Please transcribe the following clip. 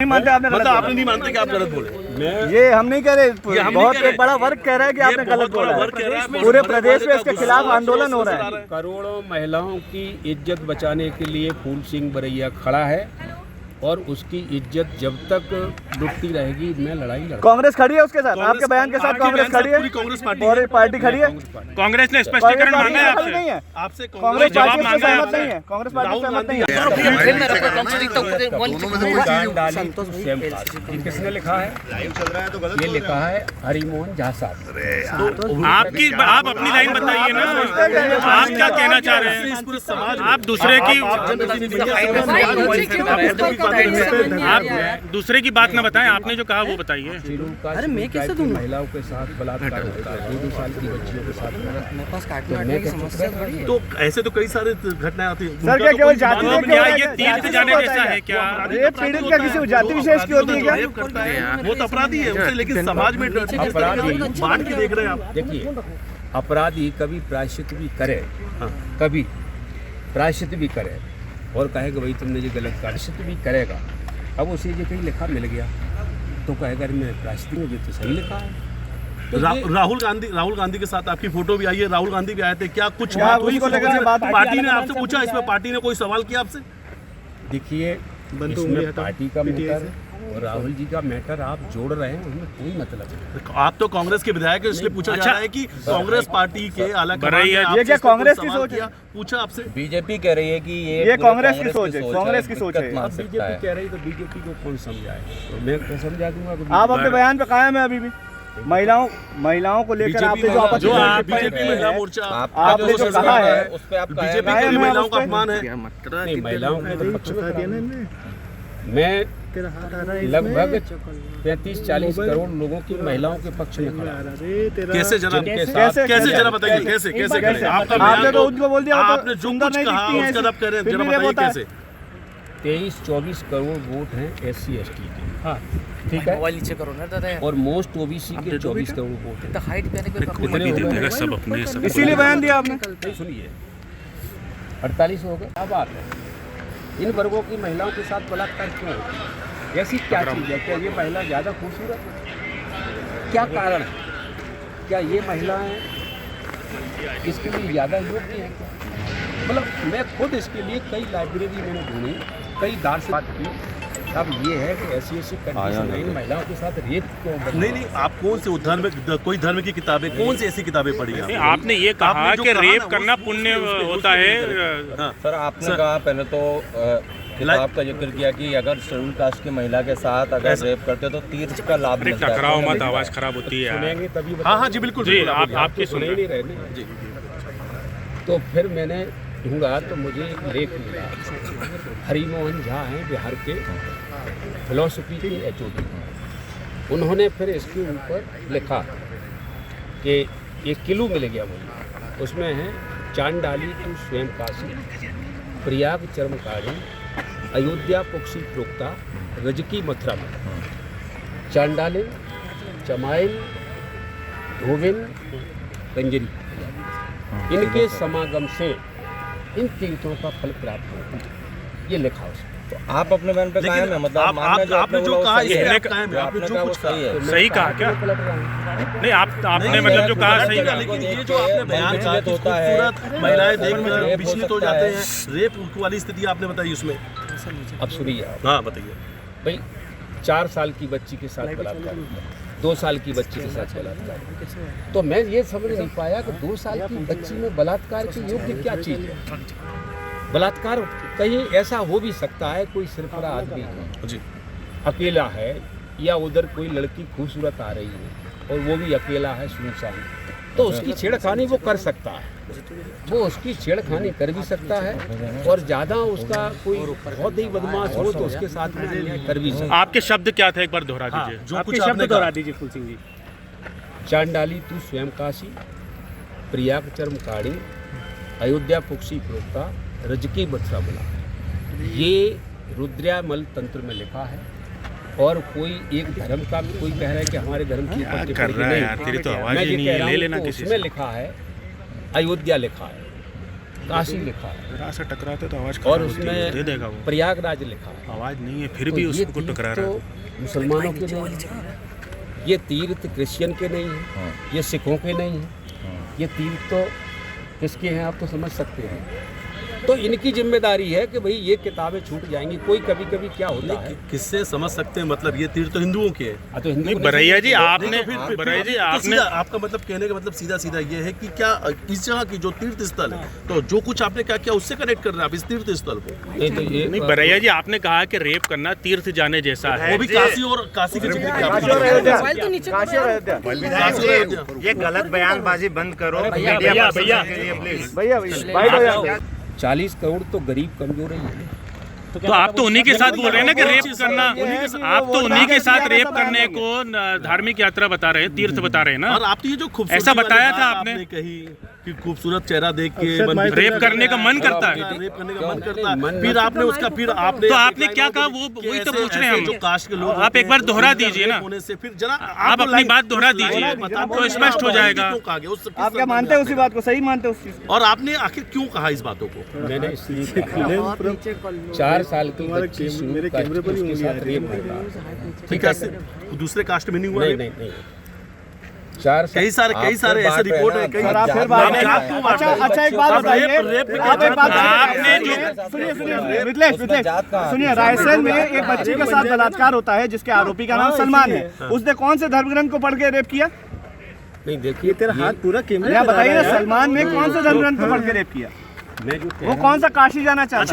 नहीं मानते आपने, मतलब आपने नहीं मानते कि आप गलत बोले? ये हम नहीं कह रहे, बहुत एक बड़ा वर्ग कह रहा है कि आपने गलत बोला है। पूरे प्रदेश में इसके खिलाफ आंदोलन हो रहा है। करोड़ों महिलाओं की इज्जत बचाने के लिए फूल सिंह बरैया खड़ा है और उसकी इज्जत जब तक लुटती रहेगी मैं लड़ाई लड़ूंगा। कांग्रेस खड़ी है उसके साथ, आपके बयान के साथ कांग्रेस खड़ी है, कांग्रेस पार्टी खड़ी है। कांग्रेस ने स्पष्टीकरण मांगा है आपसे? आपसे कांग्रेस पार्टी से सहमत नहीं है, कांग्रेस पार्टी से सहमत नहीं है। किसने लिखा है? ये लिखा है हरिमोहन झा साहब। आप अपनी लाइन बताइए ना, आप क्या कहना चाह रहे हैं? आप दूसरे की दूसरे की बात न बताएं, आपने जो कहा वो बताइए। अरे मैं कैसे दूंगा? महिलाओं के साथ बलात्कार होता है, 2 साल की बच्चियों के साथ। तो ऐसे तो कई सारे घटनाएं आती हैं सर, क्या केवल जाति क्या ये तीर्थ जाने जैसा है क्या? रेप पीड़ित क्या किसी जाति विशेष की होती है क्या? रेप करता है वो तो अपराधी है उसे, लेकिन समाज में अपराधी बांट के देख रहे हैं आप। देखिए, अपराधी कभी प्रायश्चित भी करे, कभी प्रायश्चित भी करे और कहेगा भाई तुमने ये गलत प्रायश्चित भी करेगा। अब उसे ये कहीं लिखा मिल गया तो कहेगा मैं प्रायश्चित में तो सही लिखा है। तो राहुल गांधी के साथ आपकी फोटो भी आई है, राहुल गांधी भी आए थे, क्या कुछ क्या बात हुई? बात पार्टी ने आपसे पूछा, इसमें पार्टी ने कोई सवाल किया आपसे? देखिए, इसमें पार्टी का मैटर और राहुल जी का मैटर आप जोड़ रहे हैं, उसमें कोई मतलब नहीं। आप तो कांग्रेस के विधायक हैं, इसलिए पूछा जा रहा है कि कांग्रेस पार्टी के अलग ये क्या कांग्रेस की सोच है? पूछा आपसे? बीजेपी कह रही है कि ये कांग्रेस की सोच है, कांग्रेस की सोच है। बीजेपी कह रही तो बीजेपी को कौन समझाए? तो मैं क्या समझा दूंगा? आप अपने बयान पे कायम है अभी भी? महिलाओं को लेकर आपने जो बीजेपी महिला मोर्चा आपने जो कहा है उस पे आप बीजेपी के लिए महिलाओं का अपमान है। नहीं, महिलाओं के पक्ष में मैं लगभग 35-40 करोड़ लोगों की महिलाओं के पक्ष में खड़ा। कैसे जरा बताइए, कैसे आपने तो उनको बोल दिया, आपने जो कुछ कहा उसका जब कह रहे हैं, जरा बताइए कैसे? 23-24 करोड़ वोट हैं SC ST के, हाँ ठीक है, और मोस्ट OBC के 24 करोड़ वोट हैं। सब अपने इसीलिए बयान दिया आपने। सुनिए, 48 हो गए। क्या बात है? इन वर्गों की महिलाओं के साथ बलात्कार क्यों होता है? ऐसी क्या चीज़ है? क्या ये महिला ज़्यादा खूबसूरत है? क्या कारण है? क्या ये महिलाएं इसके लिए ज़्यादा योग्य हैं क्या? मतलब मैं खुद इसके लिए कई लाइब्रेरी मैंने ढूंढी, कई दार्शनिक बात की। अब ये है कि ऐसी कंडीशन है इन महिलाओं के साथ रेप क्यों? नहीं, आप कौन से कोई धर्म की किताबें, कौन सी ऐसी किताबें पढ़ी हैं? आपने ये कहा कि रेप करना पुण्य होता है। सर आपने कहा पहले तो किताब का जिक्र किया कि अगर शेड्यूल कास्ट की महिला के साथ अगर रेप करते तो तीर्थ का लाभ मिलता है। टकराओ मत, आवाज खराब होती है। सुनेंगे तभी। हाँ जी बिल्कुल जी, आपके सुन नहीं रहे जी। तो फिर मैंने ढूंढा तो मुझे एक लेख मिला। हरिमोहन झा हैं बिहार के, फिलोसफी के HOD। उन्होंने फिर इसके ऊपर लिखा कि एक किलो मिल गया मुझे, उसमें है चांडाली तू स्वयं काशी, प्रयाग चर्मकारी, अयोध्या पुक्षी प्रोक्ता, रजकी मथुरा में। चांडाली, चमाइल, धोबिन, कंजरी, इनके समागम से इन तीर्थों का फल प्राप्त होता है, ये लिखा उसमें। तो आप अपने बयान पे कायम है? मतलब आपने जो कहा आपने जो कुछ सही है। सही कहा क्या? नहीं, आपने मतलब जो कहा सही कहा, लेकिन ये जो आपने बयान कहा होता है, महिलाएं देखकर विचलित हो जाते हैं, रेप वाली स्थिति आपने बताई उसमें। अब सुनिए आप। हाँ बताइए। भाई 4 साल की बच्ची के साथ बलात्कार, 2 साल की बच्ची के साथ बलात्कार, तो मैं ये समझ नहीं पाया कि 2 साल की बच्ची में बलात्कार की योग्य क्या चीज़ है? बलात्कार कहीं ऐसा हो भी सकता है, कोई सिरफरा आदमी है, अकेला है, या उधर कोई लड़की खूबसूरत आ रही है और वो भी अकेला है, सुनसान, तो उसकी छेड़खानी वो कर सकता है, वो उसकी छेड़खानी कर भी सकता है, और ज़्यादा उसका कोई बहुत ही बदमाश हो तो उसके साथ में कर भी सकता है। आपके शब्द क्या थे, एक बार दोहरा दीजिए। जो कुछ शब्द दोहरा दीजिए फूल सिंह जी। चांडाली तू स्वयं काशी, प्रयाग चर्मकारी, अयोध्या पुक्षी प्रोक्ता, रजकी मथुरा बना। ये रुद्रयामल तंत्र में लिखा है, और कोई एक धर्म का कोई कह रहा है कि हमारे धर्म की कर रहा है यार, तेरी तो आवाज ही नहीं है, ले लेना किसी से। उसमें लिखा है, अयोध्या लिखा है, काशी लिखा है जरा सा टकराते तो आवाज और खराब होती है, उसमें दे देगा वो। प्रयागराज लिखा है। आवाज नहीं है फिर तो भी ये उसको तीर्थ टकरा रहा तो है। मुसलमानों के नहीं है, ये तीर्थ क्रिश्चियन के नहीं है, ये सिखों के नहीं है, ये तीर्थ तो किसके हैं आप तो समझ सकते हैं। तो इनकी जिम्मेदारी है कि भाई ये किताबें छूट जाएंगी। कोई कभी कभी क्या होता है, किससे समझ सकते हैं, मतलब ये तीर्थ तो हिंदुओं के हैं। तो हिंदू नहीं बरैया जी आपने नहीं, तो फिर बरैया जी तो आपने सीधा आपका मतलब कहने का मतलब सीधा सीधा ये है कि क्या इस जगह की जो तीर्थ स्थल है, तो जो कुछ आपने क्या किया उससे कनेक्ट कर रहे हैं आप इस तीर्थ स्थल को। नहीं तो ये नहीं बरैया जी आपने कहा कि रेप करना तीर्थ जाने जैसा है। वो भी काशी और काशी के जिक्र किया काशी और आपने। अयोध्या, काशी और अयोध्या। काशी और अयोध्या। ये गलत बयानबाजी बंद करो भैया, मीडिया भैया। पर्सन के लिए प्लीज। भैया बाइट हो जाए। 40 करोड़ तो गरीब कमजोर ही है। तो आप तो उन्हीं के साथ बोल रहे हैं ना कि रेप करना, आप तो उन्हीं के साथ रेप करने को धार्मिक यात्रा बता रहे हैं, तीर्थ बता रहे हैं ना। और आप तो ये जो खूबसूरती ऐसा बताया वाली था बात आपने कही कि खूबसूरत चेहरा देख के रेप करने का मन करता है। रेप करने का मन करता है। फिर आपने उसका फिर आपने तो आपने क्या कहा वो वही तो पूछ रहे हैं जो हम। कास्ट के लोग आप एक बार दोहरा दीजिए ना, होने से फिर जरा आप अपनी बात दोहरा दीजिए तो स्पष्ट हो जाएगा। आप क्या मानते हैं उसी बात को, सही मानते हैं उस चीज को? और आपने आखिर क्यों कहा इस बातों को? मैंने इसलिए कहा 4 साल की बच्ची मेरे कैमरे पर उसके साथ रेप होगा। ठीक है, दूसरे कास्ट में नहीं हुआ नहीं है? नहीं नहीं 4 साल कई सारे ऐसे रिपोर्ट है कई। सर आप फिर बात नहीं, आप क्यों बात कर रहे हैं? अच्छा एक बात आप बताइए, रेप पे आप एक बात आपने सुनिए मिथिलेश सुनिए, रायसेन में एक बच्ची के साथ बलात्कार होता है जिसके आरोपी का नाम सलमान है। उसने कौन से धर्मग्रंथ को पढ़ के रेप किया? नहीं देखिए तेरा हाथ पूरा भैया बताइए ना, सलमान ने कौन से धर्मग्रंथ को पढ़ के रेप किया? मैं जो वो कौन सा काशी जाना चाहता अच्छा